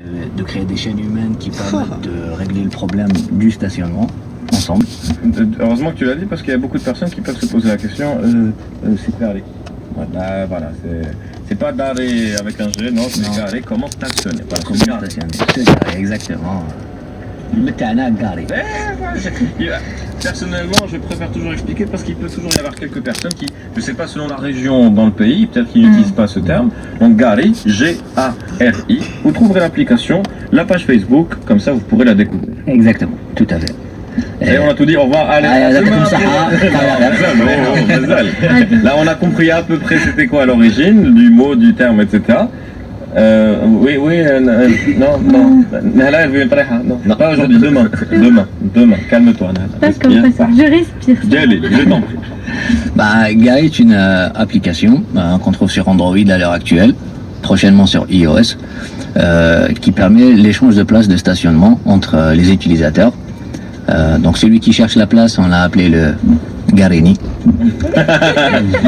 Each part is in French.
De créer des chaînes humaines qui permettent de régler le problème du stationnement ensemble. Heureusement que tu l'as dit parce qu'il y a beaucoup de personnes qui peuvent se poser la question c'est carré. Voilà, c'est pas d'arrêt avec un G, non, c'est carré, comment stationner. Voilà, Comment stationner, c'est carré, exactement. Le tana garé. Personnellement, je préfère toujours expliquer parce qu'il peut toujours y avoir quelques personnes qui, je sais pas, selon la région dans le pays, peut-être qu'ils n'utilisent pas ce terme. Donc Gari, G-A-R-I, vous trouverez l'application, la page Facebook, comme ça vous pourrez la découvrir. Exactement, tout à fait. Et on a tout dit, au revoir, allez, à demain. Là on a compris à peu près c'était quoi l'origine du mot, du terme, etc. Oui, non, Nahla elle veut une tréha, non, pas aujourd'hui, demain, calme-toi Nahla. D'accord, je respire. Je t'en prie. Gari est une application qu'on trouve sur Android à l'heure actuelle, prochainement sur iOS, qui permet l'échange de places de stationnement entre les utilisateurs. Donc celui qui cherche la place, on l'a appelé le Garini.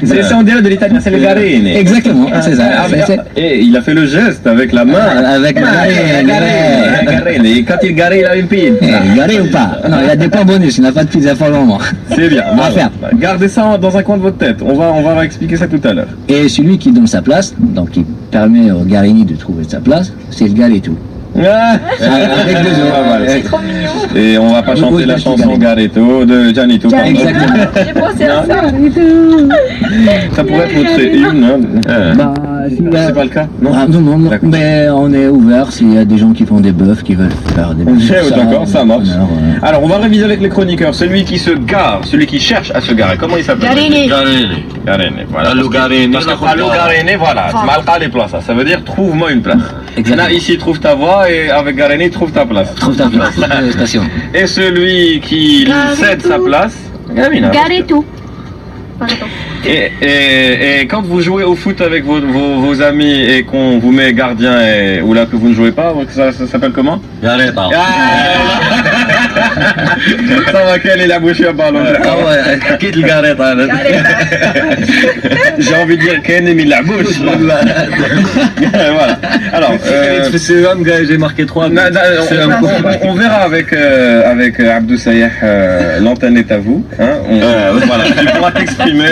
C'est ça, on dirait de l'italien, c'est le Garini. Exactement, c'est ça. Et il a fait le geste avec la main. Avec le Garini. Et quand il Garini, il a une pizza. Garé ou pas? Non, il y a des points bonus, il n'a pas de pizza pour le moment. C'est bien, on va faire. Gardez ça dans un coin de votre tête, on va expliquer ça tout à l'heure. Et celui qui donne sa place, donc qui permet au Garini de trouver sa place, c'est le Garetou. Avec deux C'est trop mignon. Et on va pas chanter la chanson Gareto de Gianito. Exactement. J'ai pensé à ça. Ça pourrait être votre hymne. C'est pas le cas, non? Non, mais on est ouvert s'il y a des gens qui font des bœufs, qui veulent faire des bœufs. D'accord, ça marche. Alors on va réviser avec les chroniqueurs. Celui qui se gare, celui qui cherche à se garer, comment il s'appelle? Garini. Garini, voilà. Parce que Garini, voilà. Malka les places, ça veut dire trouve-moi une place. Là, ici, trouve ta voie et avec Garini, trouve ta place. Trouve ta place, station. Et celui qui cède sa place, Garetou. Et quand vous jouez au foot avec vos amis et qu'on vous met gardien ou là que vous ne jouez pas, ça s'appelle comment? Gareta. Ça va qu'elle il a bouché un ballon. Ah ouais, quitte le Gareta. J'ai envie de dire Ken mais la bouche. Voilà. Alors, c'est un gars, j'ai marqué 3. on verra avec Abdou Sayeh, l'antenne est à vous. Hein, voilà, tu pourras t'exprimer,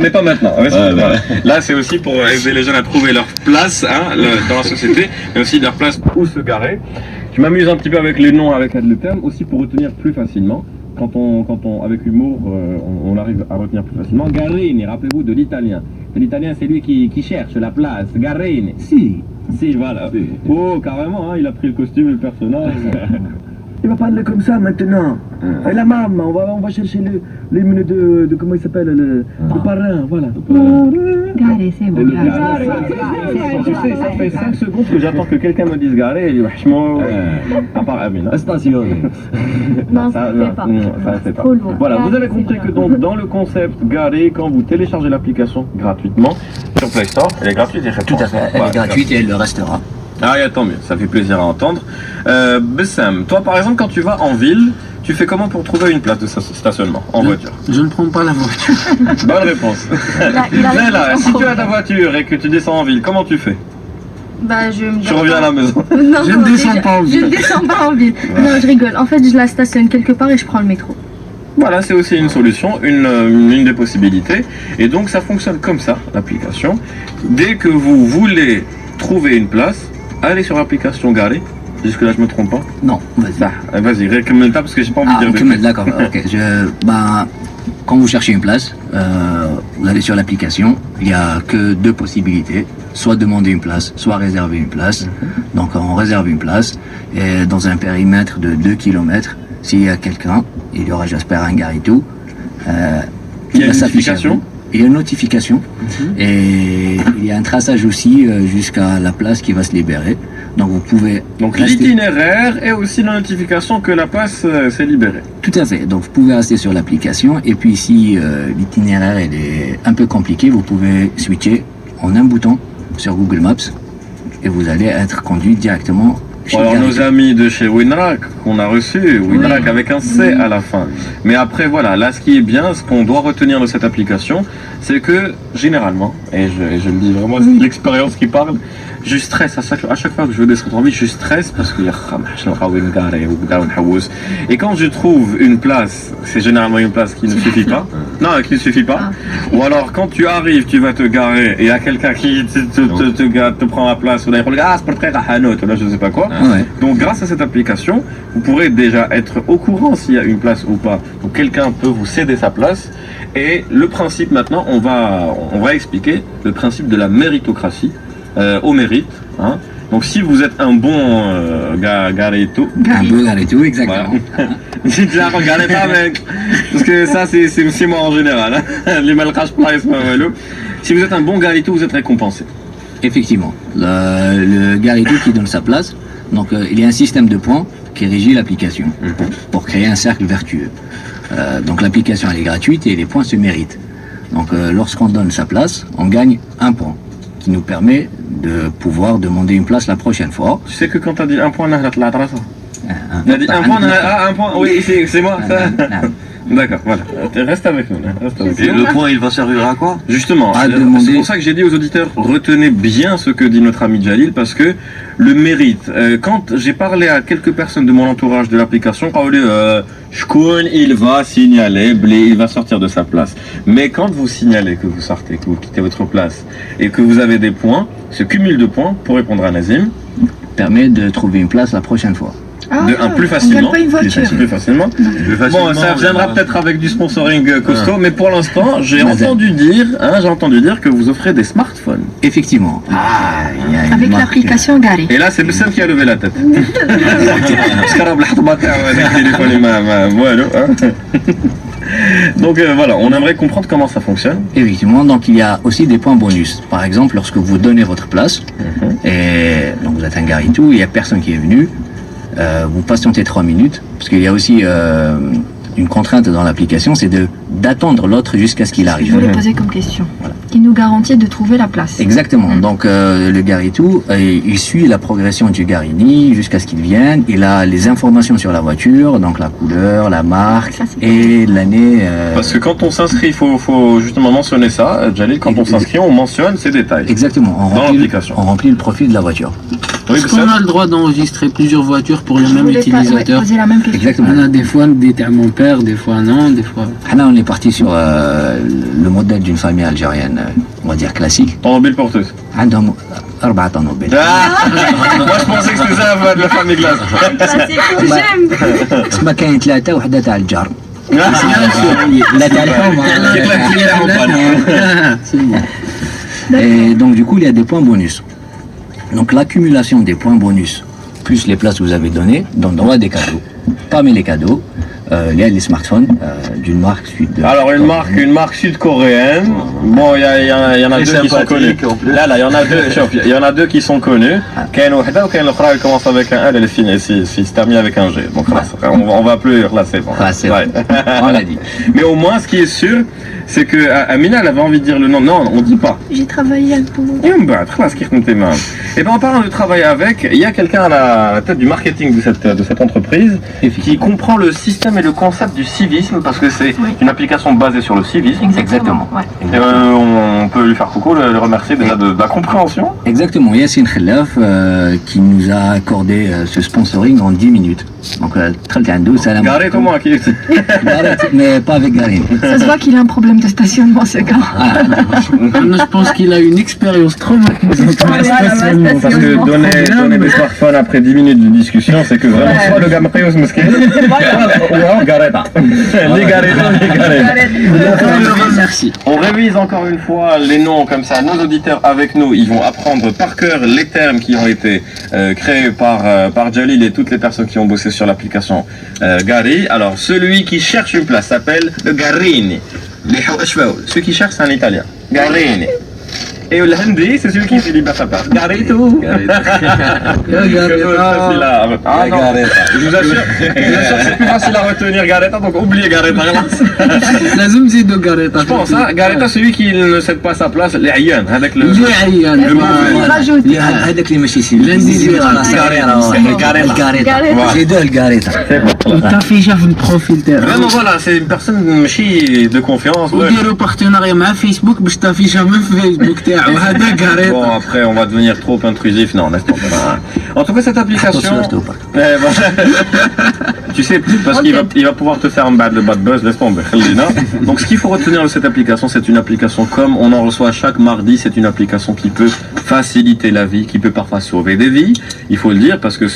mais pas maintenant. Voilà. Là, c'est aussi pour aider les jeunes à trouver leur place dans la société, mais aussi leur place où se garer. Je m'amuse un petit peu avec les noms, avec le terme, aussi pour retenir plus facilement. Quand on avec humour, on arrive à retenir plus facilement. Garini, rappelez-vous de l'italien. L'italien, c'est lui qui cherche la place. Garini. Si, voilà. Oh, carrément, il a pris le costume et le personnage. Il va parler comme ça maintenant. Et la maman, on va chercher l'hymne de comment il s'appelle, le parrain, voilà. Garé, c'est bon. Tu sais, ça fait 5 secondes que j'attends que quelqu'un me dise garé et vachement. À part Amina. Station. Non, ça ne fait pas. Ça fait pas. Trop lourd. Voilà, vous avez compris que donc dans le concept garé, quand vous téléchargez l'application gratuitement sur Play Store, elle est gratuite. Tout à fait, elle est gratuite et elle le restera. Ah, tant mieux, ça fait plaisir à entendre. Bessem, toi par exemple, quand tu vas en ville, tu fais comment pour trouver une place de stationnement en voiture? Je ne prends pas la voiture. Bonne réponse. Là, si tu as ta voiture et que tu descends en ville, comment tu fais? Je reviens à la maison. Non, je ne descends pas en ville. Je ne descends pas en ville. Non, je rigole. En fait, je la stationne quelque part et je prends le métro. Voilà, c'est aussi une solution, une des possibilités. Et donc ça fonctionne comme ça, l'application. Dès que vous voulez trouver une place, allez sur l'application Garé. Jusque là je me trompe pas? Non, vas-y. Vas-y, recommande parce que j'ai pas envie de dire d'accord, ok. Quand vous cherchez une place, vous allez sur l'application, il n'y a que deux possibilités, soit demander une place, soit réserver une place. Donc on réserve une place, et dans un périmètre de 2 km, s'il y a quelqu'un, il y aura j'espère un Garetou, il y a une notification? Il y a une notification et il y a un traçage aussi jusqu'à la place qui va se libérer. Donc vous pouvez... Donc l'itinéraire et aussi la notification que la place s'est libérée. Tout à fait. Donc vous pouvez rester sur l'application et puis si l'itinéraire est un peu compliqué, vous pouvez switcher en un bouton sur Google Maps et vous allez être conduit directement chez Alors nos amis de chez Winrack qu'on a reçu, Winrack avec un C à la fin. Mais après voilà, là ce qui est bien, ce qu'on doit retenir de cette application, c'est que généralement, et je le dis vraiment, c'est l'expérience qui parle, je stresse à chaque fois que je veux descendre en ville, je stresse parce que et quand je trouve une place, c'est généralement une place qui ne suffit pas. Non, qui ne suffit pas. Ou alors quand tu arrives, tu vas te garer et il y a quelqu'un qui te prend la place ou là c'est pas très ou là je ne sais pas quoi. Ouais. Donc grâce à cette application, vous pourrez déjà être au courant s'il y a une place ou pas. Donc quelqu'un peut vous céder sa place. Et le principe maintenant, on va expliquer le principe de la méritocratie au mérite. Hein. Donc si vous êtes un bon gareto, Un peu gareto, exactement. dites là, regardez pas mec, parce que ça c'est aussi moi en général. Hein. Les malcaches place, si vous êtes un bon gareto, vous êtes récompensé. Effectivement, le gareto qui donne sa place, donc il y a un système de points qui régit l'application pour créer un cercle vertueux. Donc l'application elle est gratuite et les points se méritent. Donc lorsqu'on donne sa place, on gagne un point qui nous permet de pouvoir demander une place la prochaine fois. Tu sais que quand tu as dit un point, on a dit un point, oui, c'est moi. Ça. D'accord, voilà. Reste avec nous. Et le point, il va servir à quoi? Justement, À c'est demander- pour ça que j'ai dit aux auditeurs, retenez bien ce que dit notre ami Jalil, parce que le mérite, quand j'ai parlé à quelques personnes de mon entourage de l'application, Shkoun, il va signaler, il va sortir de sa place. Mais quand vous signalez que vous sortez, que vous quittez votre place, et que vous avez des points, ce cumul de points, pour répondre à Nazim, Permet de trouver une place la prochaine fois. de un plus facilement, On gagne pas une voiture. plus facilement. Bon, ça viendra peut-être avec du sponsoring costaud, mais pour l'instant, j'ai entendu dire que vous offrez des smartphones. Effectivement. Il y a une Avec marque- l'application Gary. Et là, c'est Bessem qui a levé la tête. Parce que avec le téléphone, voilà, hein. Donc voilà, on aimerait comprendre comment ça fonctionne. Effectivement, donc il y a aussi des points bonus. Par exemple, lorsque vous donnez votre place, et donc vous êtes un gareto, il n'y a personne qui est venu, vous patientez 3 minutes, parce qu'il y a aussi une contrainte dans l'application, c'est d'attendre l'autre jusqu'à ce qu'il Je arrive. voulais poser comme question. Qui nous garantit de trouver la place. Exactement. Donc le gareto, il suit la progression du garini jusqu'à ce qu'il vienne. Il a les informations sur la voiture, donc la couleur, la marque Ça, c'est et l'année. Parce que quand on s'inscrit, il faut justement mentionner ça, Jalil, quand on s'inscrit, on mentionne ces détails. Exactement. Dans l'application. On remplit le profil de la voiture. Oui, Est-ce qu'on Bessem a le droit d'enregistrer plusieurs voitures pour le Je même voulais utilisateur? poser la même question. Exactement. On a des fois des termes mon père, des fois non, des fois. Là, on est parti sur le modèle d'une famille algérienne, on va dire classique. Automobile porteuse. عندهم 4 طنوبل. Moi, je pensais que c'était ça, de la famille glace. J'aime. اسمها كاين 3 وحده تاع الجار. لا تاع الحومه. Et donc du coup, il y a des points bonus. Donc l'accumulation des points bonus, plus les places que vous avez données, donne droit à des cadeaux. Parmi les cadeaux, il y a les smartphones d'une marque sud. Alors une marque sud-coréenne. Bon, il y en a deux qui sont connus. Là, il y en a deux. Il y en a deux qui sont connus. Ken Wahda ou Ken l'autre, elle commence avec un L, elle se termine avec un G. Donc là, on va plus là, c'est bon. Ah, c'est Ouais. On l'a dit. Mais au moins, ce qui est sûr, c'est que Amina, elle avait envie de dire le nom. Non, on dit pas. J'ai travaillé pour. Et bien en parlant de travailler avec, il y a quelqu'un à la tête du marketing de cette entreprise qui comprend le système et le concept du civisme parce que c'est une application basée sur le civisme. Exactement. Ouais. Et on peut lui faire coucou, le remercier déjà de la compréhension. Exactement, Yassine Khellaf qui nous a accordé ce sponsoring en 10 minutes. Donc, très bien, salam. Garé comment qui mais pas avec Garine. Ça se voit qu'il a un problème de stationnement, ce gars. Je pense qu'il a une expérience traumatisante. Parce que donner des smartphones après 10 minutes de discussion, c'est que vraiment soit le gars me paye ou ou alors Gareta. Les Gareta, les Gareta. Merci. On révise encore une fois les noms comme ça. Nos auditeurs avec nous, ils vont apprendre par cœur les termes qui ont été créés par Jalil et toutes les personnes qui ont bossé sur l'application Gari. Alors celui qui cherche une place s'appelle le Garini. Ceux qui cherchent, c'est un italien. Garini. Et le Hindi, c'est celui qui se libère sa place. Garito. Ah non, je vous assure, c'est plus facile à retenir Gareta, donc oubliez Gareta. لازم نزيدو قريطة. Je pense, hein, Gareta, celui qui ne cède pas sa place, les Ayyan, avec le... اللي عيان. Le mauvais. rajoute. هذاك اللي ماشي سي Lundi, القاريطه زيدوا القاريطه وتافيشة في البروفيل تاعو. Vraiment, voilà, c'est une personne ماشي de confiance. وديروا بارتناريا مع فيسبوك باش تافيشة من فيسبوك تاعو هذا Bon, قريطة. après, on va devenir trop intrusif. Non, laisse tomber. En tout cas, cette application... Tu sais, parce qu'il va pouvoir te faire un bad buzz, laisse tomber. Donc, ce qu'il faut retenir de cette application, c'est une application comme on en reçoit chaque mardi. C'est une application qui peut faciliter la vie, qui peut parfois sauver des vies. Il faut le dire, parce que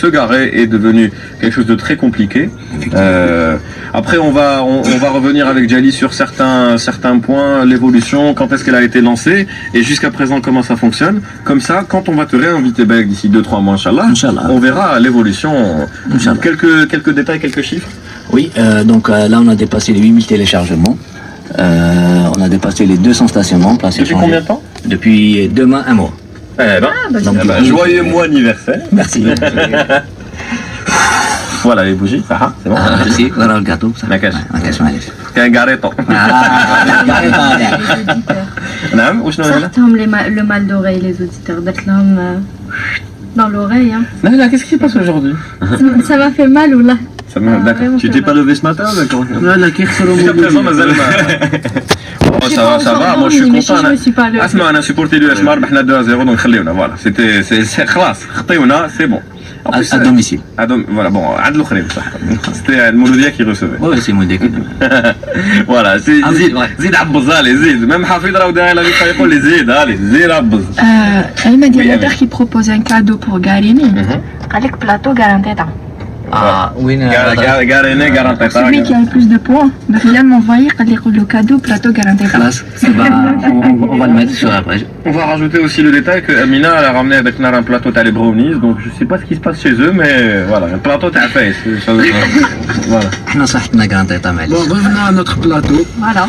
se garer est devenu quelque chose de très compliqué. Après, on va revenir avec Djali sur certains points, l'évolution, quand est-ce qu'elle a été lancée, et jusqu'à présent, comment ça fonctionne. Comme ça, quand on va te réinviter d'ici 2-3 mois, Inch'Allah, on verra l'évolution. Quelques détails, quelques chiffres. Oui, donc là on a dépassé les 8000 téléchargements. On a dépassé les 200 stationnements. Depuis combien de temps? Depuis demain, un mois. Donc, Joyeux mois anniversaire. merci. Voilà les bougies, ça c'est bon. Merci, voilà le gâteau. Ça. La cache. La cache, معليش. Qu'un gareton. نعم وشنو هنا؟ Sortons le mal d'oreille, les auditeurs, d'être l'homme dans l'oreille. Hein. Non, qu'est-ce qui se passe aujourd'hui? Ça m'a fait mal ou là? Ça m'a... D'accord. Tu t'es pas levé ce matin, d'accord? لا كيخسروا Jusqu'à présent, مولودين. mazal ça va, moi je suis content. Je me suis pas levée. اسمع, on a supporté l'USMAR, on a 2-0, donc خليونا, voilà. C'est خلاص, خطيونا, c'est bon. En plus, À domicile. Voilà, bon, عند الأخرين صح. C'était le Mouloudia qui recevait. Oui, c'est mon déclic. Voilà, زيد عبز, allez, زيد. Même Hafid راه داير la vie, يقول لي زيد, allez, زيد عبز. Elle m'a dit Oui, à Amine. qui propose un cadeau pour Garini. Avec plateau garanti. Ah, oui, Garené, garanti. Celui qui a le plus de points. Donc il a m'envoyé le cadeau plateau garanti. خلاص, on va le mettre sur la page. On va rajouter aussi le détail que Amina elle a ramené avec un plateau t'as les brownies, donc je sais pas ce qui se passe chez eux, mais voilà, un plateau t'as fait. Voilà. احنا صحتنا قرنطيطه معليش. Bon, revenons à notre plateau. Voilà.